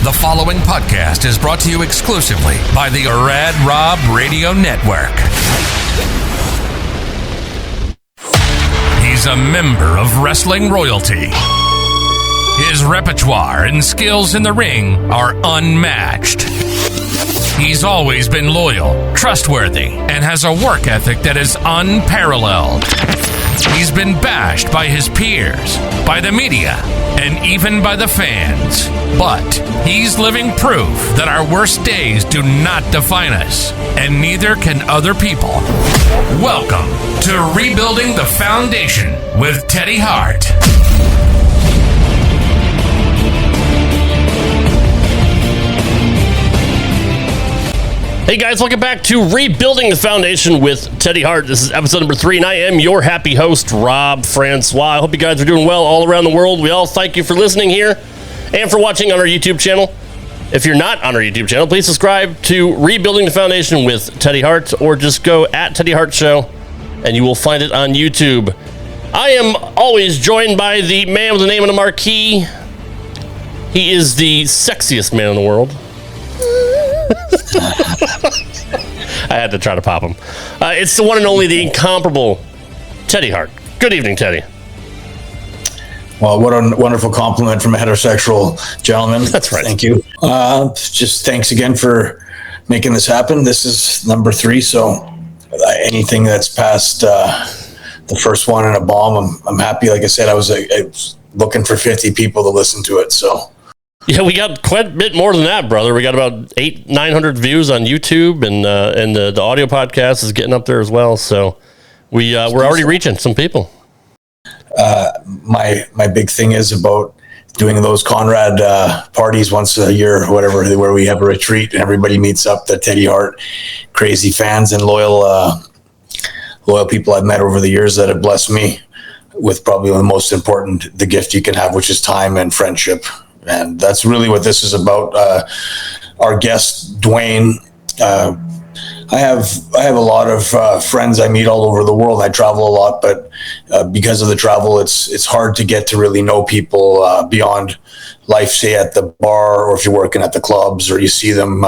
The following podcast is brought to you exclusively by the Rad Rob Radio Network. He's a member of wrestling royalty. His repertoire and skills in the ring are unmatched. He's always been loyal, trustworthy, and has a work ethic that is unparalleled. He's been bashed by his peers, by the media, and even by the fans. But he's living proof that our worst days do not define us, and neither can other people. Welcome to Rebuilding the Foundation with Teddy Hart. Hey guys, welcome back to Rebuilding the Foundation with Teddy Hart. This is episode number 3, and I am your happy host, Rob Francois. I hope you guys are doing well all around the world. We all thank you for listening here and for watching on our YouTube channel. If you're not on our YouTube channel, please subscribe to Rebuilding the Foundation with Teddy Hart, or just go at Teddy Hart Show, and you will find it on YouTube. I am always joined by the man with the name on the marquee. He is the sexiest man in the world. I had to try to pop him. It's the one and only, the incomparable Teddy Hart. Good evening, Teddy. Well, what a wonderful compliment from a heterosexual gentleman. That's right. Thank you. Just thanks again for making this happen. This is number 3, so anything that's past the first one and a bomb, I'm happy. Like I said, I was looking for 50 people to listen to it, so... Yeah, we got quite a bit more than that, brother. We got about 800-900 views on YouTube, and the audio podcast is getting up there as well. So we're already reaching some people. My big thing is about doing those Conrad parties once a year, or whatever, where we have a retreat and everybody meets up. The Teddy Hart crazy fans and loyal people I've met over the years that have blessed me with probably the most important, the gift you can have, which is time and friendship. And that's really what this is about. Our guest, Dwayne, I have a lot of friends I meet all over the world. I travel a lot, but because of the travel, it's hard to get to really know people beyond life, say at the bar, or if you're working at the clubs, or you see them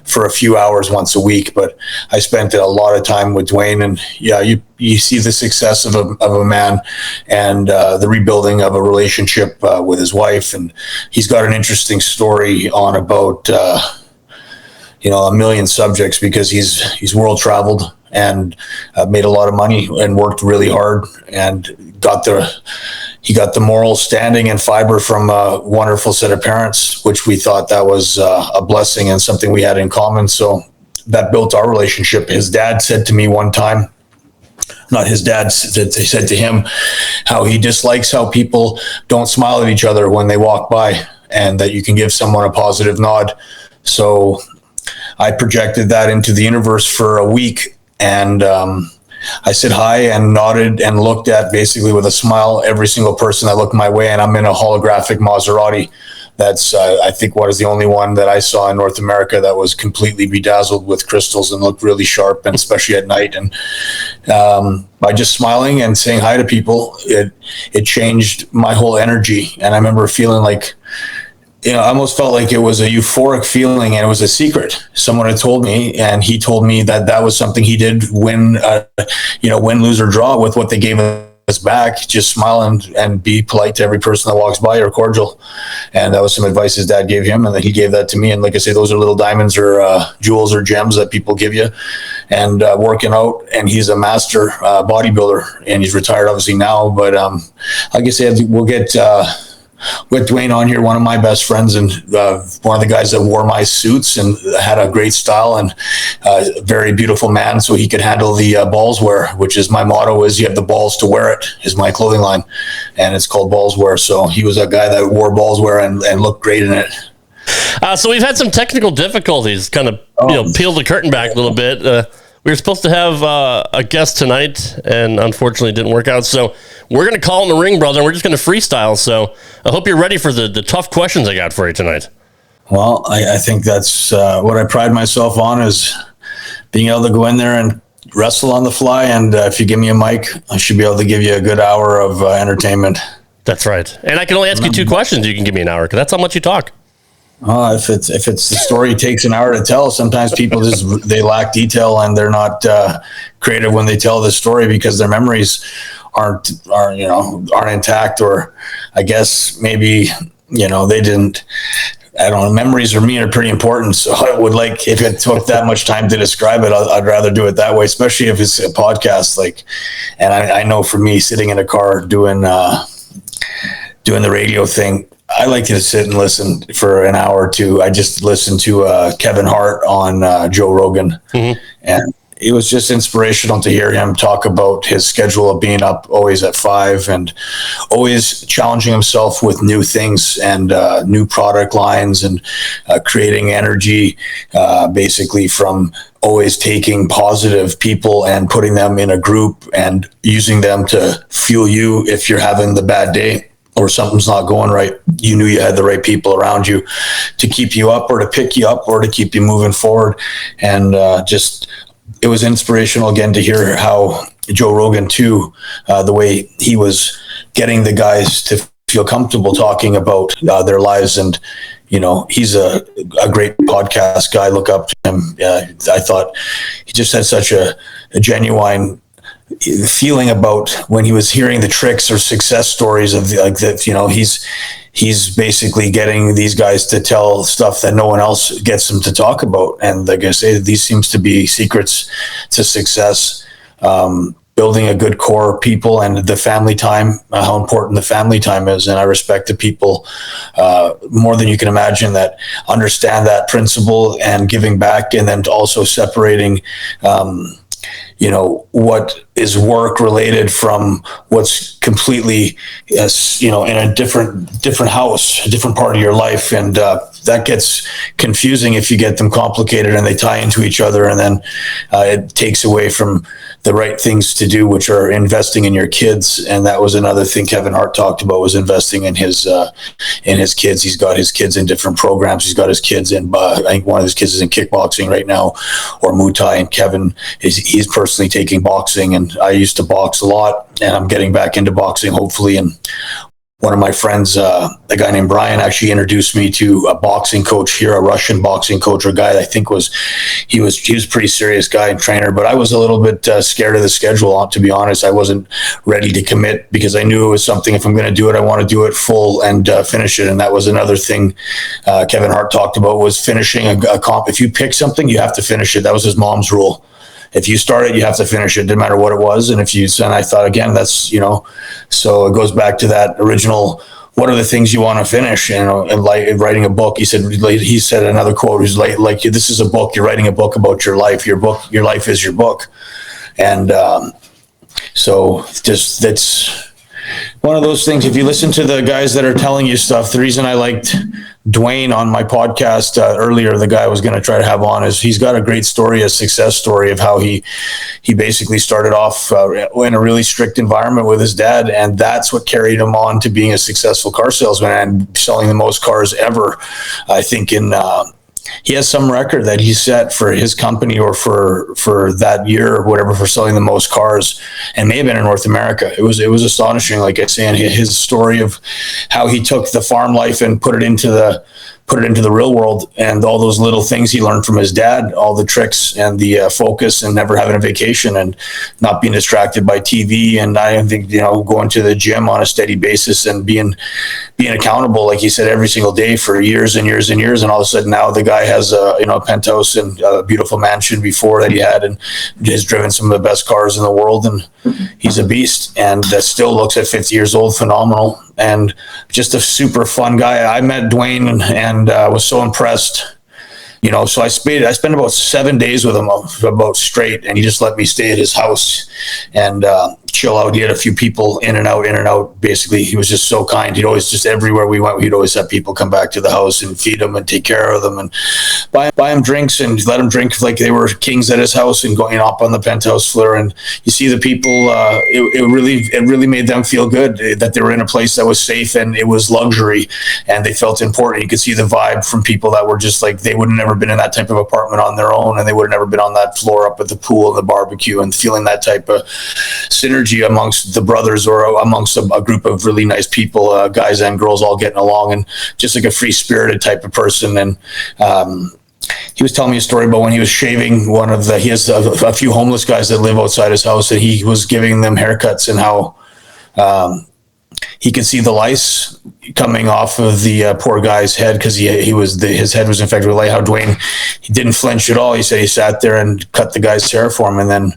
for a few hours once a week. But I spent a lot of time with Dwayne, and yeah, you see the success of a man and the rebuilding of a relationship with his wife. And he's got an interesting story on about a million subjects, because he's world traveled and made a lot of money and worked really hard, and he got the moral standing and fiber from a wonderful set of parents, which we thought that was a blessing and something we had in common. So that built our relationship. His dad said to me one time, not his dad, they said to him how he dislikes how people don't smile at each other when they walk by, and that you can give someone a positive nod. So I projected that into the universe for a week, and I said hi and nodded and looked at, basically with a smile, every single person that looked my way. And I'm in a holographic Maserati. That's, I think, what is the only one that I saw in North America that was completely bedazzled with crystals and looked really sharp, and especially at night. And by just smiling and saying hi to people, it changed my whole energy. And I remember feeling like, I almost felt like it was a euphoric feeling, and it was a secret. Someone had told me, and he told me that was something he did win, lose or draw with what they gave us back. Just smile and be polite to every person that walks by, or cordial. And that was some advice his dad gave him, and then he gave that to me. And like I say, those are little diamonds or jewels or gems that people give you. And working out, and he's a master bodybuilder, and he's retired obviously now. But like I said, we'll get... with Dwayne on here, one of my best friends, and one of the guys that wore my suits and had a great style, and a very beautiful man, so he could handle the balls wear, which is my motto, is you have the balls to wear it, is my clothing line, and it's called Balls Wear. So he was a guy that wore balls wear and looked great in it. So we've had some technical difficulties, kind of peel the curtain back a little bit. We were supposed to have a guest tonight, and unfortunately it didn't work out. So we're going to call in the ring, brother, and we're just going to freestyle. So I hope you're ready for the tough questions I got for you tonight. Well, I think that's what I pride myself on, is being able to go in there and wrestle on the fly. And if you give me a mic, I should be able to give you a good hour of entertainment. That's right. And I can only ask you 2 questions. You can give me an hour, because that's how much you talk. If it's the story takes an hour to tell, sometimes people they lack detail and they're not creative when they tell the story because their memories aren't intact, or I guess maybe they didn't. I don't know. Memories are pretty important. So I would if it took that much time to describe it, I'd rather do it that way, especially if it's a podcast. And I know for me, sitting in a car doing the radio thing, I like to sit and listen for an hour or two. I just listened to Kevin Hart on Joe Rogan, and it was just inspirational to hear him talk about his schedule of being up always at 5 and always challenging himself with new things and new product lines and creating energy, basically from always taking positive people and putting them in a group and using them to fuel you if you're having the bad day or something's not going right. You knew you had the right people around you to keep you up or to pick you up or to keep you moving forward. And it was inspirational again to hear how Joe Rogan too, the way he was getting the guys to feel comfortable talking about their lives. And, he's a great podcast guy. Look up to him. I thought he just had such a genuine feeling about when he was hearing the tricks or success stories of that, he's basically getting these guys to tell stuff that no one else gets them to talk about. And like I say, these seems to be secrets to success, building a good core of people and the family time, how important the family time is. And I respect the people more than you can imagine that understand that principle and giving back, and then also separating what is work related from what's completely, in a different house, a different part of your life. And that gets confusing if you get them complicated and they tie into each other. And then it takes away from the right things to do, which are investing in your kids. And that was another thing Kevin Hart talked about, was investing in his kids. He's got his kids in different programs. He's got his kids in, I think one of his kids is in kickboxing right now, or Muay Thai. And Kevin he's personally taking boxing, and I used to box a lot, and I'm getting back into boxing hopefully. And one of my friends, a guy named Brian, actually introduced me to a boxing coach here, a Russian boxing coach, or a guy that I think he was a pretty serious guy and trainer. But I was a little bit scared of the schedule, to be honest. I wasn't ready to commit because I knew it was something, if I'm going to do it, I want to do it full and finish it. And that was another thing Kevin Hart talked about, was finishing a comp. If you pick something, you have to finish it. That was his mom's rule. If you start it, you have to finish it, no matter what it was. And and I thought, again, that's, so it goes back to that original, what are the things you want to finish? And like writing a book, he said another quote, he's like, this is a book, you're writing a book about your life. Your life is your book. And so just, that's one of those things. If you listen to the guys that are telling you stuff, the reason I liked Dwayne on my podcast earlier, the guy I was going to try to have on, is he's got a great story, a success story of how he basically started off in a really strict environment with his dad, and that's what carried him on to being a successful car salesman and selling the most cars ever. I think he has some record that he set for his company or for that year or whatever, for selling the most cars, and may have been in North America. It was astonishing, like I say, and his story of how he took the farm life and put it into the real world, and all those little things he learned from his dad, all the tricks and the focus, and never having a vacation and not being distracted by TV. And I think, going to the gym on a steady basis and being accountable, like he said, every single day for years and years and years. And all of a sudden now the guy has a penthouse and a beautiful mansion before that he had, and has driven some of the best cars in the world. And he's a beast, and that still looks at 50 years old, phenomenal. And just a super fun guy. I met Dwayne and was so impressed. So I spent about 7 days with him about straight, and he just let me stay at his house and chill out. He had a few people in and out. Basically, he was just so kind. He'd always, just everywhere we went, he'd always have people come back to the house and feed them and take care of them and buy them drinks and let them drink like they were kings at his house, and going up on the penthouse floor. And you see the people, it really made them feel good that they were in a place that was safe and it was luxury, and they felt important. You could see the vibe from people that were just like, they would have never been in that type of apartment on their own, and they would have never been on that floor up at the pool and the barbecue, and feeling that type of synergy synergy amongst the brothers or amongst a group of really nice people, guys and girls all getting along, and just like a free spirited type of person. And he was telling me a story about when he was shaving he has a few homeless guys that live outside his house, and he was giving them haircuts, and how he could see the lice coming off of the poor guy's head because his head was infected with lice. How Dwayne, he didn't flinch at all. He said he sat there and cut the guy's hair for him, and then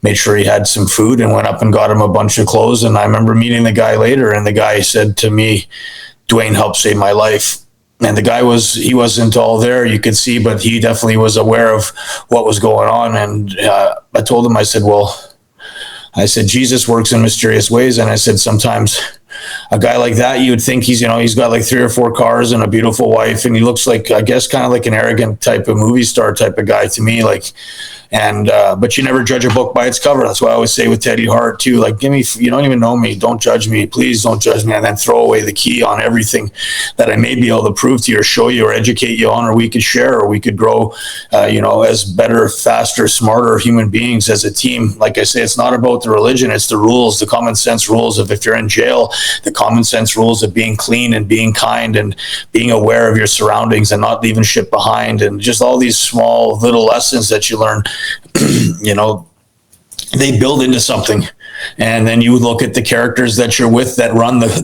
made sure he had some food and went up and got him a bunch of clothes. And I remember meeting the guy later, and the guy said to me, Dwayne helped save my life. And the guy he wasn't all there, you could see, but he definitely was aware of what was going on. And I told him, I said, Jesus works in mysterious ways. And I said, sometimes a guy like that, you would think he's got like 3 or 4 cars and a beautiful wife. And he looks like, I guess, kind of like an arrogant type of movie star type of guy to me. But you never judge a book by its cover. That's what I always say with Teddy Hart too. Like, you don't even know me. Don't judge me. Please don't judge me. And then throw away the key on everything that I may be able to prove to you or show you or educate you on, or we could share, or we could grow, as better, faster, smarter human beings as a team. Like I say, it's not about the religion. It's the rules, the common sense rules of, if you're in jail, the common sense rules of being clean and being kind and being aware of your surroundings and not leaving shit behind, and just all these small little lessons that you learn. They build into something. And then you look at the characters that you're with that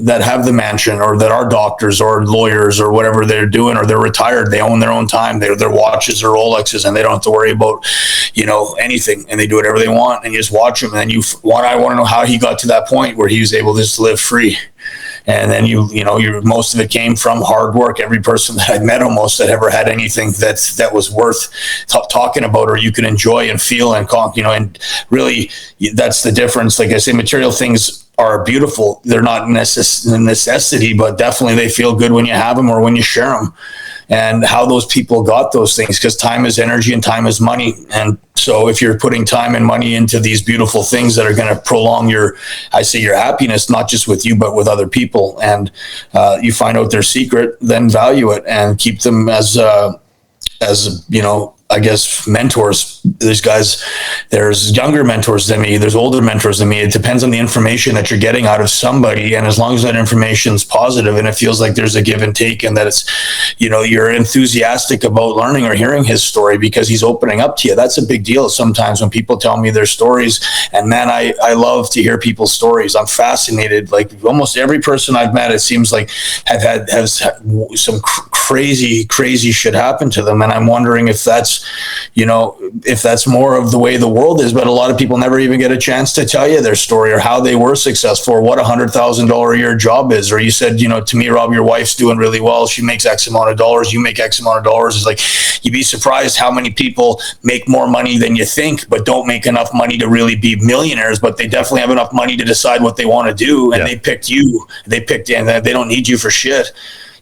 that have the mansion, or that are doctors or lawyers or whatever they're doing, or they're retired. They own their own time. Their watches or Rolexes, and they don't have to worry about, anything, and they do whatever they want, and you just watch them. And then I want to know how he got to that point where he was able to just live free. And then most of it came from hard work. Every person that I met almost that ever had anything that was worth talking about, or you could enjoy and feel and and really that's the difference. Like I say, material things are beautiful. They're not a necessity, but definitely they feel good when you have them or when you share them. And how those people got those things, because time is energy and time is money. And so if you're putting time and money into these beautiful things that are going to prolong your happiness, not just with you, but with other people, and you find out their secret, then value it and keep them as I guess, mentors. There's younger mentors than me, there's older mentors than me. It depends on the information that you're getting out of somebody. And as long as that information is positive and it feels like there's a give and take, and that it's, you're enthusiastic about learning or hearing his story because he's opening up to you. That's a big deal sometimes when people tell me their stories. And man, I love to hear people's stories. I'm fascinated. Like almost every person I've met, it seems like has some crazy shit happen to them. And I'm wondering if that's more of the way the world is. But a lot of people never even get a chance to tell you their story, or how they were successful, or what $100,000 a year job is. Or you said, to me, Rob, your wife's doing really well. She makes X amount of dollars. You make X amount of dollars. It's like, you'd be surprised how many people make more money than you think, but don't make enough money to really be millionaires. But they definitely have enough money to decide what they want to do. And They picked you. They don't need you for shit.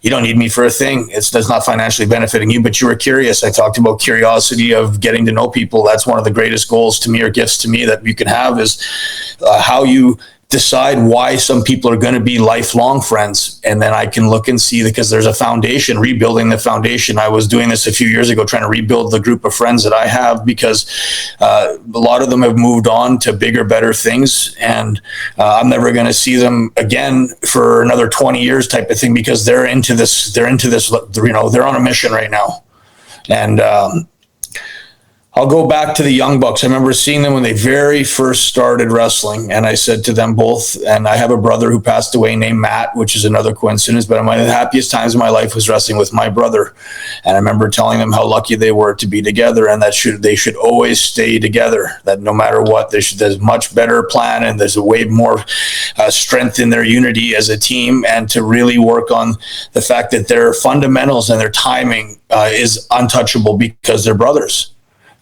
You don't need me for a thing. That's not financially benefiting you, but you were curious. I talked about curiosity of getting to know people. That's one of the greatest goals to me, or gifts to me, that you can have, is how you decide why some people are going to be lifelong friends. And then I can look and see, because there's a foundation, rebuilding the foundation. I was doing this a few years ago, trying to rebuild the group of friends that I have, because a lot of them have moved on to bigger, better things. And I'm never going to see them again for another 20 years type of thing, because they're into this, they're on a mission right now. And, I'll go back to the Young Bucks. I remember seeing them when they very first started wrestling, and I said to them both, and I have a brother who passed away named Matt, which is another coincidence, but one of the happiest times of my life was wrestling with my brother. And I remember telling them how lucky they were to be together, and that they should always stay together, that no matter what, there's a much better plan, and there's a way more strength in their unity as a team, and to really work on the fact that their fundamentals and their timing is untouchable, because they're brothers.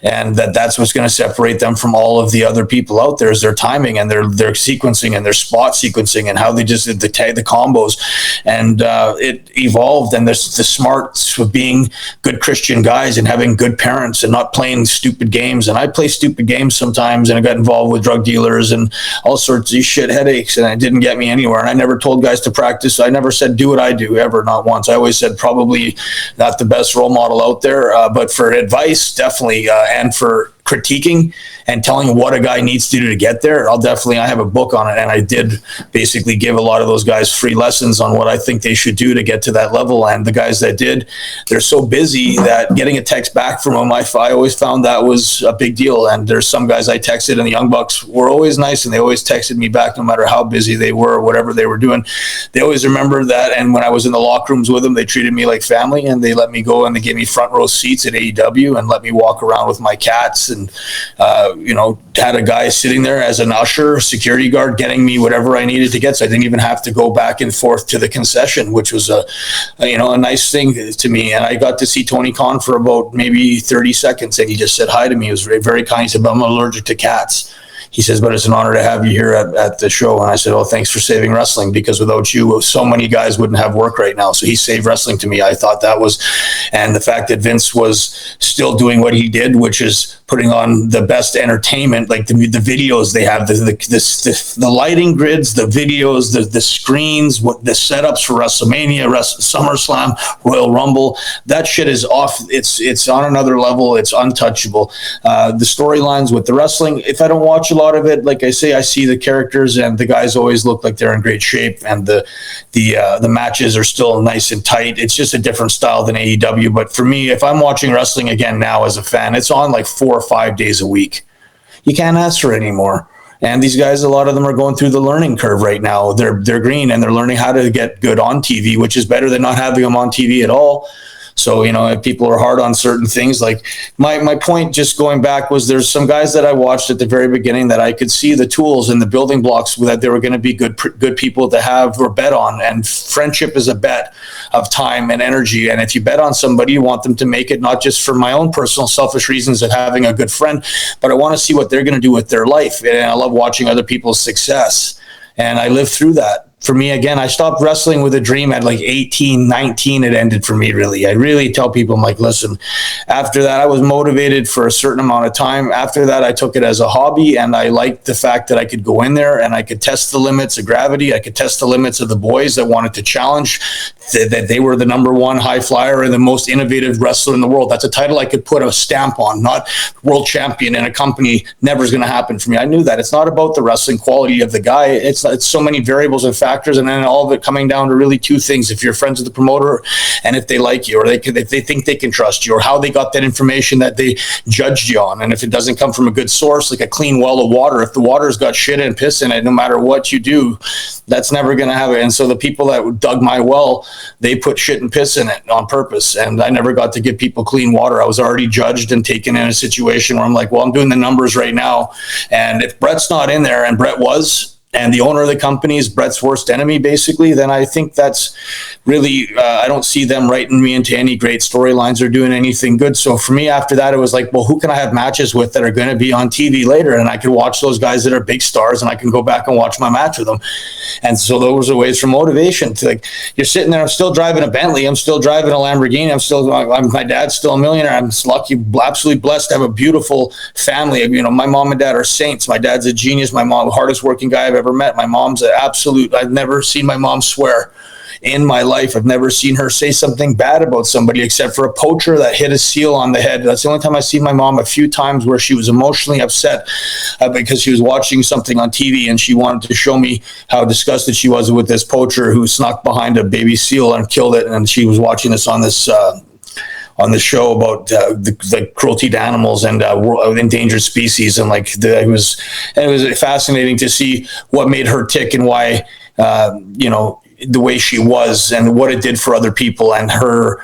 And that's what's going to separate them from all of the other people out there, is their timing and their sequencing and their spot sequencing, and how they just did the combos. And it evolved, and there's the smarts of being good Christian guys and having good parents and not playing stupid games. And I play stupid games sometimes, and I got involved with drug dealers and all sorts of shit headaches, and it didn't get me anywhere. And I never told guys to practice. I never said do what I do, ever, not once. I always said probably not the best role model out there, but for advice, definitely. And for critiquing and telling what a guy needs to do to get there, I have a book on it, and I did basically give a lot of those guys free lessons on what I think they should do to get to that level. And the guys that did, they're so busy that getting a text back from them, I always found that was a big deal. And there's some guys I texted, and the Young Bucks were always nice, and they always texted me back no matter how busy they were or whatever they were doing. They always remembered that. And when I was in the locker rooms with them, they treated me like family, and they let me go and they gave me front row seats at AEW and let me walk around with my cats, and had a guy sitting there as an usher, security guard, getting me whatever I needed to get. So I didn't even have to go back and forth to the concession, which was a nice thing to me. And I got to see Tony Khan for about maybe 30 seconds, and he just said hi to me. He was very, very kind. He said, "I'm allergic to cats." He says, "But it's an honor to have you here at the show." And I said, "Oh, thanks for saving wrestling, because without you, so many guys wouldn't have work right now." So he saved wrestling to me. I thought that was, and the fact that Vince was still doing what he did, which is putting on the best entertainment, like the videos they have, the lighting grids, the videos, the screens, what the setups for WrestleMania, SummerSlam, Royal Rumble, that shit is off. It's on another level. It's untouchable. The storylines with the wrestling, if I don't watch a lot of it, like I say, I see the characters, and the guys always look like they're in great shape, and the matches are still nice and tight. It's just a different style than AEW. But for me, if I'm watching wrestling again now as a fan, it's on like 4 or 5 days a week. You can't ask for any more. And these guys, a lot of them are going through the learning curve right now. They're green, and they're learning how to get good on TV, which is better than not having them on TV at all. So, if people are hard on certain things, like my point just going back was, there's some guys that I watched at the very beginning that I could see the tools and the building blocks that they were going to be good people to have or bet on. And friendship is a bet of time and energy. And if you bet on somebody, you want them to make it, not just for my own personal selfish reasons of having a good friend, but I want to see what they're going to do with their life. And I love watching other people's success. And I lived through that. For me, again, I stopped wrestling with a dream at like 18, 19. It ended for me, really. I really tell people, I'm like, listen, after that, I was motivated for a certain amount of time. After that, I took it as a hobby, and I liked the fact that I could go in there and I could test the limits of gravity. I could test the limits of the boys that wanted to challenge, that they were the number one high flyer and the most innovative wrestler in the world. That's a title I could put a stamp on, not world champion in a company. Never is going to happen for me. I knew that. It's not about the wrestling quality of the guy. It's so many variables and factors, and then all of it coming down to really two things: if you're friends with the promoter, and if they like you, or if they think they can trust you, or how they got that information that they judged you on. And if it doesn't come from a good source, like a clean well of water, if the water's got shit and piss in it, no matter what you do, that's never going to have it. And so the people that dug my well, they put shit and piss in it on purpose. And I never got to give people clean water. I was already judged and taken in a situation where I'm like, well, I'm doing the numbers right now. And if Brett's not in there, and Brett was, and the owner of the company is Brett's worst enemy, basically, then I think that's really, I don't see them writing me into any great storylines or doing anything good. So for me, after that, it was like, well, who can I have matches with that are going to be on TV later? And I can watch those guys that are big stars, and I can go back and watch my match with them. And so those are ways for motivation. To, like, you're sitting there, I'm still driving a Bentley, I'm still driving a Lamborghini, my dad's still a millionaire. I'm lucky, absolutely blessed to have a beautiful family. My mom and dad are saints. My dad's a genius. My mom, hardest working guy I've ever met. My mom's an absolute, I've never seen my mom swear in my life. I've never seen her say something bad about somebody, except for a poacher that hit a seal on the head. That's the only time I see my mom, a few times where she was emotionally upset because she was watching something on TV, and she wanted to show me how disgusted she was with this poacher who snuck behind a baby seal and killed it. And she was watching this on this show about the cruelty to animals and endangered species, and it was fascinating to see what made her tick and why the way she was and what it did for other people, and her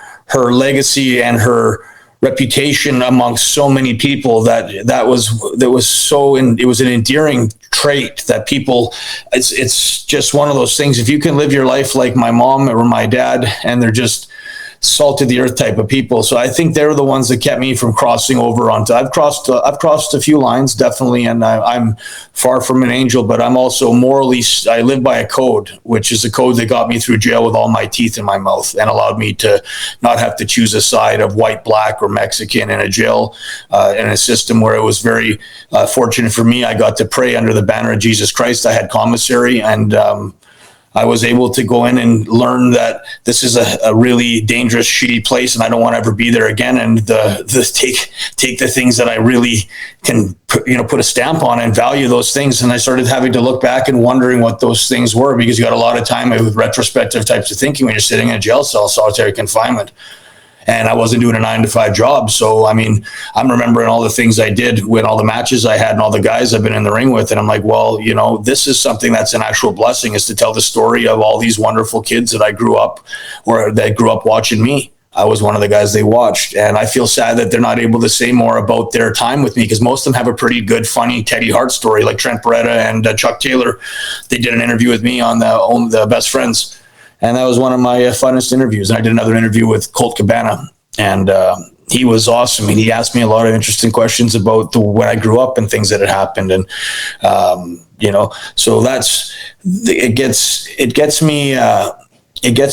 legacy and her reputation amongst so many people it was an endearing trait that people, it's just one of those things. If you can live your life like my mom or my dad, and they're just salt of the earth type of people. So I think they're the ones that kept me from crossing over onto. I've crossed a few lines, definitely, and I'm far from an angel, but I'm also morally, I live by a code, which is a code that got me through jail with all my teeth in my mouth and allowed me to not have to choose a side of white, black, or Mexican in a jail, in a system where it was very fortunate for me. I got to pray under the banner of Jesus Christ. I had commissary, and I was able to go in and learn that this is a really dangerous, shitty place, and I don't want to ever be there again. And take the things that I really can put a stamp on and value those things. And I started having to look back and wondering what those things were, because you got a lot of time with retrospective types of thinking when you're sitting in a jail cell, solitary confinement. And I wasn't doing a 9-to-5 job. So, I mean, I'm remembering all the things I did with all the matches I had and all the guys I've been in the ring with. And I'm like, well, this is something that's an actual blessing, is to tell the story of all these wonderful kids that I grew up, or that grew up watching me. I was one of the guys they watched. And I feel sad that they're not able to say more about their time with me, because most of them have a pretty good, funny Teddy Hart story, like Trent Beretta and Chuck Taylor. They did an interview with me on the Best Friends. And that was one of my funnest interviews. And I did another interview with Colt Cabana, and he was awesome. And he asked me a lot of interesting questions about when I grew up and things that had happened. And, so it gets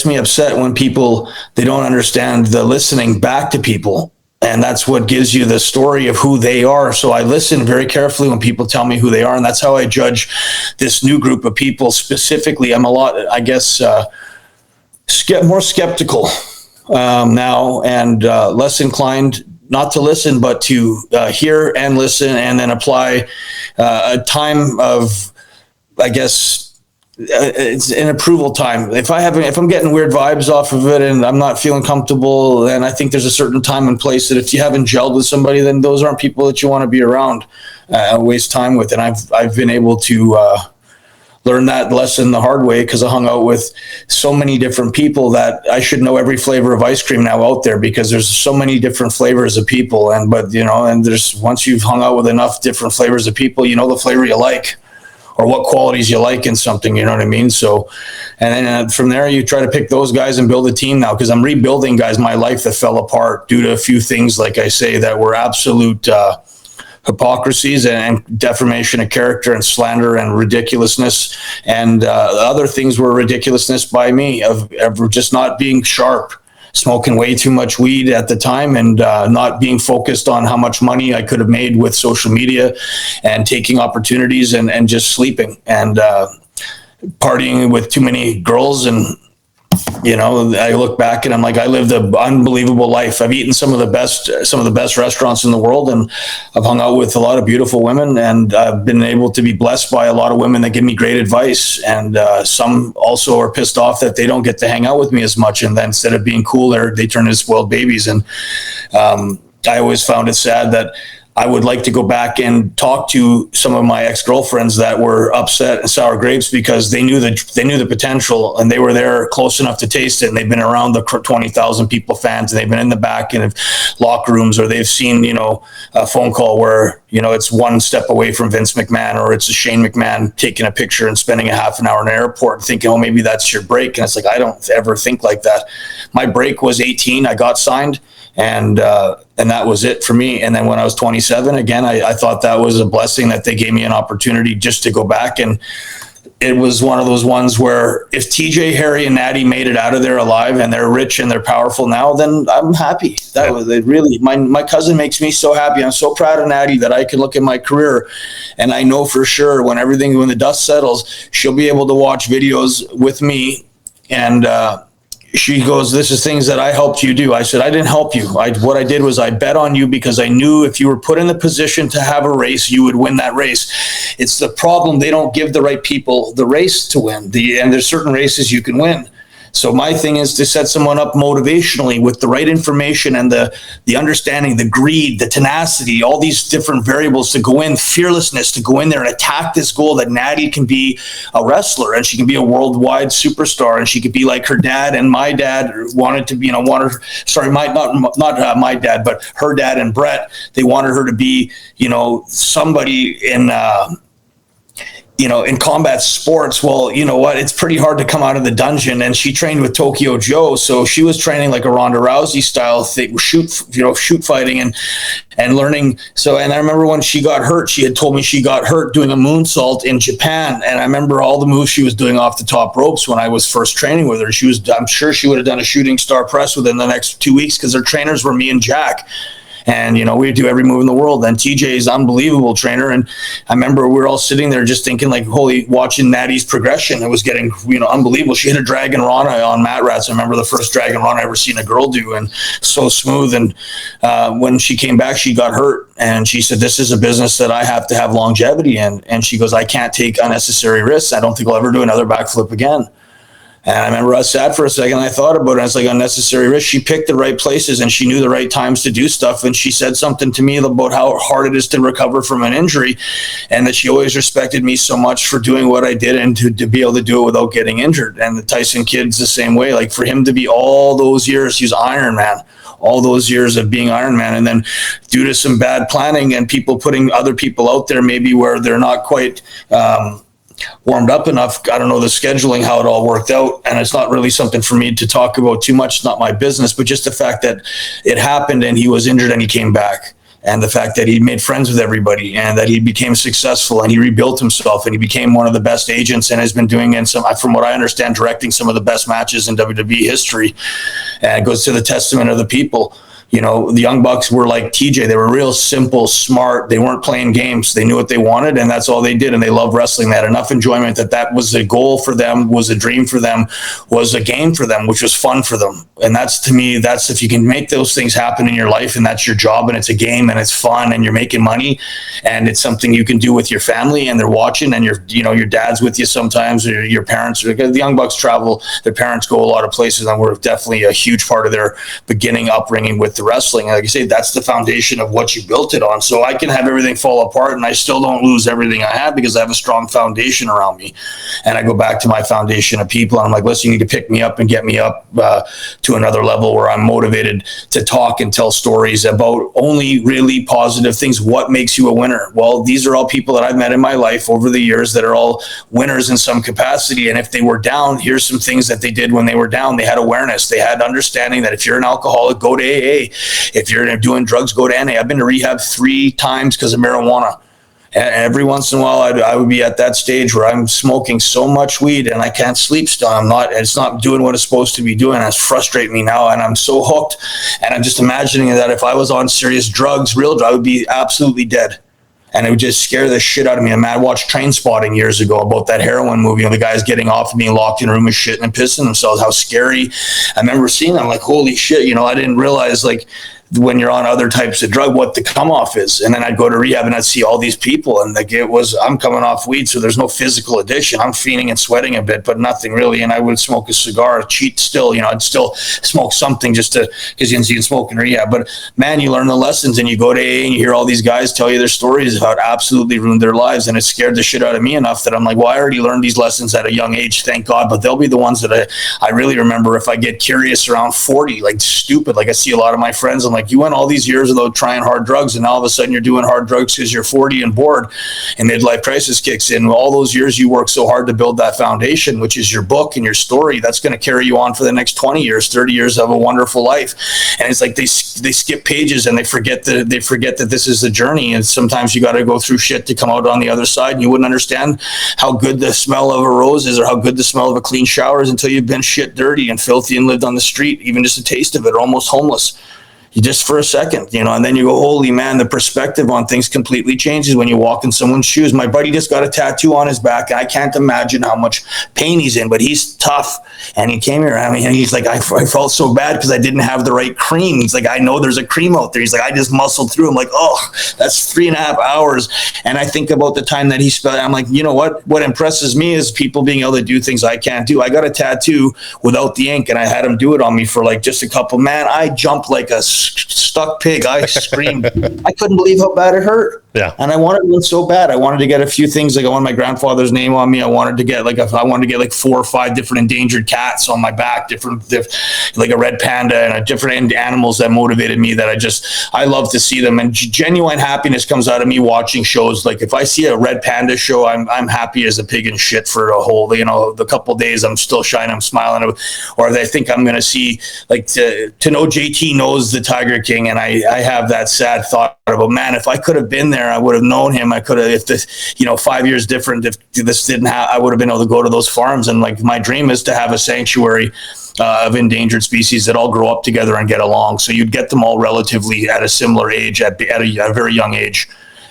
me upset when people, they don't understand the listening back to people. And that's what gives you the story of who they are. So I listen very carefully when people tell me who they are. And that's how I judge this new group of people specifically. I'm a lot, I guess, more skeptical now, and less inclined not to listen, but to hear and listen, and then apply a time of, I guess, it's an approval time. If I'm getting weird vibes off of it and I'm not feeling comfortable, then I think there's a certain time and place that if you haven't gelled with somebody, then those aren't people that you want to be around, waste time with. And I've been able to learn that lesson the hard way, because I hung out with so many different people that I should know every flavor of ice cream now out there, because there's so many different flavors of people. And there's, once you've hung out with enough different flavors of people, you know the flavor you like, or what qualities you like in something, you know what I mean? So, and then from there, you try to pick those guys and build a team now, because I'm rebuilding, guys, my life that fell apart due to a few things, like I say, that were absolute hypocrisies and defamation of character and slander and ridiculousness. And other things were ridiculousness by me of just not being sharp, smoking way too much weed at the time, and not being focused on how much money I could have made with social media, and taking opportunities and just sleeping and partying with too many girls. And I look back and I'm like, I lived an unbelievable life. I've eaten some of the best restaurants in the world, and I've hung out with a lot of beautiful women, and I've been able to be blessed by a lot of women that give me great advice. And some also are pissed off that they don't get to hang out with me as much, and then instead of being cool, they turn into spoiled babies. And I always found it sad that I would like to go back and talk to some of my ex-girlfriends that were upset and sour grapes, because they knew the potential, and they were there close enough to taste it. And they've been around the 20,000 people fans, and they've been in the back of locker rooms, or they've seen, a phone call where, it's one step away from Vince McMahon, or it's a Shane McMahon taking a picture and spending a half an hour in an airport, thinking, oh, maybe that's your break. And it's like, I don't ever think like that. My break was 18. I got signed. And that was it for me. And then when I was 27, again, I thought that was a blessing that they gave me an opportunity just to go back. And it was one of those ones where if TJ, Harry, and Natty made it out of there alive, and they're rich and they're powerful now, then I'm happy. That was it. Really, my cousin makes me so happy. I'm so proud of Natty that I can look at my career, and I know for sure when the dust settles, she'll be able to watch videos with me. And she goes, this is things that I helped you do. I said, I didn't help you. What I did was I bet on you, because I knew if you were put in the position to have a race, you would win that race. It's the problem. They don't give the right people the race to win. And there's certain races you can win. So my thing is to set someone up motivationally with the right information and the understanding, the greed, the tenacity, all these different variables to go in, fearlessness to go in there and attack this goal that Natty can be a wrestler, and she can be a worldwide superstar, and she could be like her dad. And my dad wanted to be, not my dad, but her dad and Brett, they wanted her to be, somebody in combat sports. Well, you know what? It's pretty hard to come out of the dungeon, and she trained with Tokyo Joe. So she was training like a Ronda Rousey style thing, shoot fighting and learning. So, and I remember when she got hurt, she had told me she got hurt doing a moonsault in Japan. And I remember all the moves she was doing off the top ropes when I was first training with her. I'm sure she would have done a shooting star press within the next 2 weeks, because her trainers were me and Jack. And, we do every move in the world. And TJ is unbelievable trainer. And I remember we were all sitting there just thinking like, holy, watching Natty's progression. It was getting, unbelievable. She hit a Dragon Rana on mat rats. I remember the first Dragon Rana I ever seen a girl do, and so smooth. And when she came back, she got hurt. And she said, this is a business that I have to have longevity in. And she goes, I can't take unnecessary risks. I don't think I'll ever do another backflip again. And I remember I sat for a second, I thought about it, and it's like unnecessary risk. She picked the right places and she knew the right times to do stuff. And she said something to me about how hard it is to recover from an injury, and that she always respected me so much for doing what I did and to be able to do it without getting injured. And the Tyson kid's the same way. Like for him to be all those years, he's Iron Man, all those years of being Iron Man. And then due to some bad planning and people putting other people out there, maybe where they're not quite, warmed up enough. I don't know the scheduling, how it all worked out. And it's not really something for me to talk about too much. It's not my business, but just the fact that it happened and he was injured and he came back. And the fact that he made friends with everybody and that he became successful and he rebuilt himself and he became one of the best agents and has been doing, from what I understand, directing some of the best matches in WWE history. And it goes to the testament of the people. The Young Bucks were like TJ. They were real simple, smart. They weren't playing games. They knew what they wanted, and that's all they did. And they loved wrestling. They had enough enjoyment that was a goal for them, was a dream for them, was a game for them, which was fun for them. And that's, to me, that's if you can make those things happen in your life, and that's your job, and it's a game, and it's fun, and you're making money, and it's something you can do with your family, and they're watching, and your dad's with you sometimes, or your parents. The Young Bucks travel. Their parents go a lot of places, and we're definitely a huge part of their beginning upbringing with the wrestling. Like I say, that's the foundation of what you built it on. So I can have everything fall apart and I still don't lose everything I have because I have a strong foundation around me. And I go back to my foundation of people, and I'm like, listen, you need to pick me up and get me up to another level where I'm motivated to talk and tell stories about only really positive things. What makes you a winner? Well, these are all people that I've met in my life over the years that are all winners in some capacity. And if they were down, here's some things that they did when they were down. They had awareness. They had understanding that if you're an alcoholic, go to AA. If you're doing drugs, go to NA. I've been to rehab 3 times because of marijuana. And every once in a while, I would be at that stage where I'm smoking so much weed and I can't sleep still. It's not doing what it's supposed to be doing. It's frustrating me now. And I'm so hooked. And I'm just imagining that if I was on serious drugs, real drugs, I would be absolutely dead. And it would just scare the shit out of me. I watched Trainspotting years ago about that heroin movie, and the guys getting off and being locked in a room with shit and pissing themselves, how scary. I remember seeing that. I'm like, holy shit, I didn't realize, like, when you're on other types of drug, what the come off is. And then I'd go to rehab and I'd see all these people, and like I'm coming off weed, so there's no physical addiction. I'm fiending and sweating a bit, but nothing really. And I would smoke a cigar, cheat still, I'd still smoke something just because you can smoke in rehab. But man, you learn the lessons and you go to AA and you hear all these guys tell you their stories of how it absolutely ruined their lives. And it scared the shit out of me enough that I'm like, well, I already learned these lessons at a young age, thank God, but they'll be the ones that I really remember if I get curious around 40, like stupid. Like I see a lot of my friends, I'm like, you went all these years without trying hard drugs, and all of a sudden you're doing hard drugs because you're 40 and bored and midlife crisis kicks in. All those years you worked so hard to build that foundation, which is your book and your story, that's going to carry you on for the next 20 years, 30 years of a wonderful life. And it's like they skip pages and they forget that this is the journey. And sometimes you got to go through shit to come out on the other side. And you wouldn't understand how good the smell of a rose is or how good the smell of a clean shower is until you've been shit dirty and filthy and lived on the street, even just a taste of it, or almost homeless. Just for a second, and then you go, holy man, the perspective on things completely changes when you walk in someone's shoes. My buddy just got a tattoo on his back, and I can't imagine how much pain he's in, but he's tough. And he came here, and he's like, I felt so bad because I didn't have the right cream. He's like, I know there's a cream out there. He's like, I just muscled through. I'm like, oh, that's 3.5 hours. And I think about the time that he spent. I'm like, you know what impresses me is people being able to do things I can't do. I got a tattoo without the ink, and I had him do it on me for like just a couple. Man, I jumped like a stuck pig. I screamed. I couldn't believe how bad it hurt. Yeah. And I wanted it so bad. I wanted to get a few things. Like I wanted my grandfather's name on me. I wanted to get like 4 or 5 different endangered cats on my back, different like a red panda and different animals that motivated me, that I love to see them. And genuine happiness comes out of me watching shows. Like if I see a red panda show, I'm happy as a pig in shit for a whole, the couple of days. I'm still shining, I'm smiling. Or I think I'm going to see, like, to know JT knows the Tiger King. And I have that sad thought about, man, if I could have been there there. I would have known him. I could have, if this, 5 years different, if this didn't happen, I would have been able to go to those farms. And like, my dream is to have a sanctuary of endangered species that all grow up together and get along. So you'd get them all relatively at a similar age, at a very young age.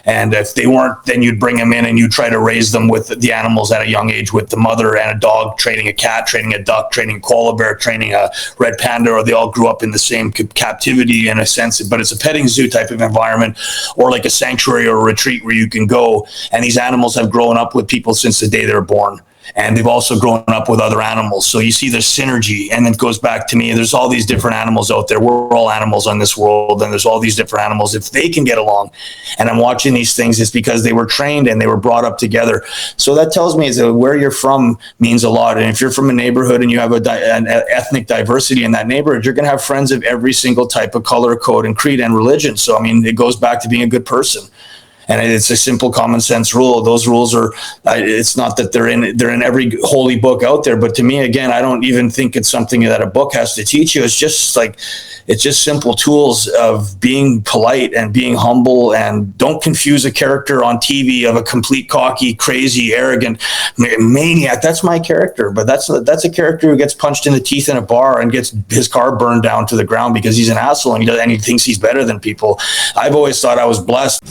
And if they weren't, then you'd bring them in and you try to raise them with the animals at a young age, with the mother and a dog, training a cat, training a duck, training a koala bear, training a red panda, or they all grew up in the same captivity in a sense. But it's a petting zoo type of environment, or like a sanctuary or a retreat where you can go. And these animals have grown up with people since the day they were born. And they've also grown up with other animals. So you see there's synergy. And it goes back to me, there's all these different animals out there. We're all animals on this world. And there's all these different animals. If they can get along, and I'm watching these things, it's because they were trained and they were brought up together. So that tells me is that where you're from means a lot. And if you're from a neighborhood and you have an ethnic diversity in that neighborhood, you're going to have friends of every single type of color, code, and creed and religion. So, I mean, it goes back to being a good person. And it's a simple common sense rule. Those rules are, it's not that they're in every holy book out there. But to me, again, I don't even think it's something that a book has to teach you. It's just simple tools of being polite and being humble, and don't confuse a character on TV of a complete cocky, crazy, arrogant maniac. That's my character. But that's a character who gets punched in the teeth in a bar and gets his car burned down to the ground because he's an asshole and he thinks he's better than people. I've always thought I was blessed.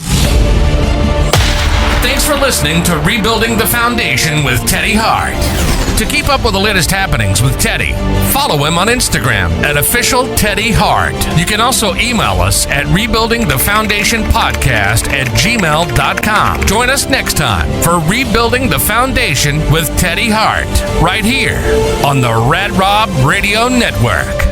Thanks for listening to Rebuilding the Foundation with Teddy Hart. To keep up with the latest happenings with Teddy, follow him on Instagram at official Teddy Hart. You can also email us at rebuildingthefoundationpodcast@gmail.com. Join us next time for Rebuilding the Foundation with Teddy Hart, right here on the Rad Rob Radio Network.